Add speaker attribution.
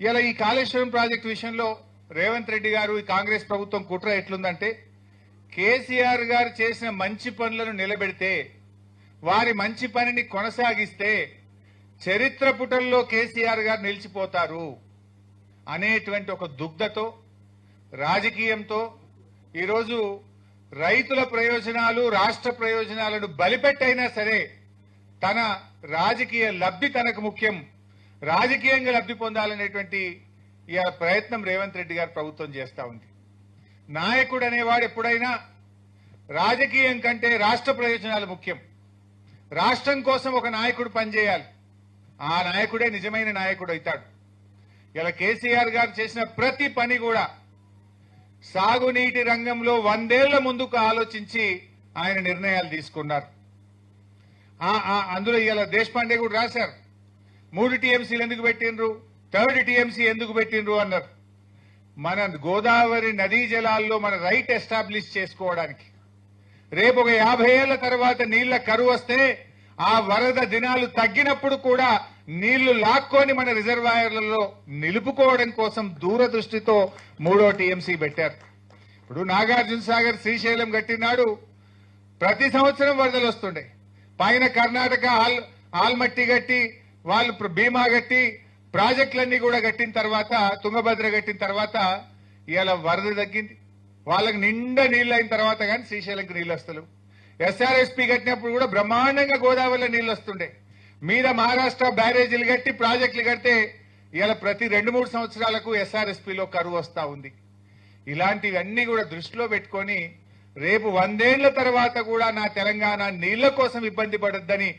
Speaker 1: ఇలా ఈ కాళేశ్వరం ప్రాజెక్టు విషయంలో రేవంత్ రెడ్డి గారు ఈ కాంగ్రెస్ ప్రభుత్వం కుట్ర ఎట్లుందంటే కేసీఆర్ గారు చేసిన మంచి పనులను నిలబెడితే వారి మంచి పనిని కొనసాగిస్తే చరిత్ర పుటల్లో కేసీఆర్ గారు నిలిచిపోతారు అనేటువంటి ఒక దుగ్ధతో రాజకీయంతో ఈరోజు రైతుల ప్రయోజనాలు రాష్ట్ర ప్రయోజనాలను బలిపెట్టైనా సరే తన రాజకీయ లబ్ధి తనకు ముఖ్యం, రాజకీయంగా లబ్ధి పొందాలనేటువంటి ఈ ప్రయత్నం రేవంత్ రెడ్డి గారు ప్రభుత్వం చేస్తా ఉంది. నాయకుడు అనేవాడు ఎప్పుడైనా రాజకీయం కంటే రాష్ట్ర ప్రయోజనాలు ముఖ్యం. రాష్ట్రం కోసం ఒక నాయకుడు పనిచేయాలి, ఆ నాయకుడే నిజమైన నాయకుడు అవుతాడు. ఇలా కేసీఆర్ గారు చేసిన ప్రతి పని కూడా సాగునీటి రంగంలో 100 ఏళ్ల ముందుకు ఆలోచించి ఆయన నిర్ణయాలు తీసుకున్నారు. అందులో ఇలా దేశపాండే కూడా రాశారు, 3 టీఎంసీలు ఎందుకు పెట్టినరు, 3rd టీఎంసీ ఎందుకు పెట్టినరు అన్నారు. మన గోదావరి నదీ జలాల్లో మన రైట్ ఎస్టాబ్లిష్ చేసుకోవడానికి, రేపు ఒక 50 ఏళ్ల తర్వాత నీళ్ల కరువు వస్తే ఆ వరద దినాలు తగ్గినప్పుడు కూడా నీళ్లు లాక్కొని మన రిజర్వాయర్లలో నిలుపుకోవడం కోసం దూరదృష్టితో 3వ టీఎంసీ పెట్టారు. ఇప్పుడు నాగార్జున సాగర్ శ్రీశైలం కట్టినాడు, ప్రతి సంవత్సరం వరదలు వస్తుండే. పైన కర్ణాటక ఆల్మట్టి కట్టి వాళ్ళు భీమా కట్టి ప్రాజెక్టులన్నీ కూడా కట్టిన తర్వాత, తుంగభద్ర కట్టిన తర్వాత ఇవాళ వరద తగ్గింది. వాళ్ళకి నిండా నీళ్ళు అయిన తర్వాత కానీ శ్రీశైలంకి నీళ్ళు వస్తలేవు. ఎస్ఆర్ఎస్పీ కట్టినప్పుడు కూడా బ్రహ్మాండంగా గోదావరిలో నీళ్ళు వస్తుండే. మీద మహారాష్ట్ర బ్యారేజీలు కట్టి ప్రాజెక్టులు కడితే ఇవాళ ప్రతి 2-3 సంవత్సరాలకు ఎస్ఆర్ఎస్పీలో కరువు వస్తా ఉంది. ఇలాంటివన్నీ కూడా దృష్టిలో పెట్టుకొని రేపు 100 ఏళ్ల తర్వాత కూడా నా తెలంగాణ నీళ్ల కోసం ఇబ్బంది పడొద్దని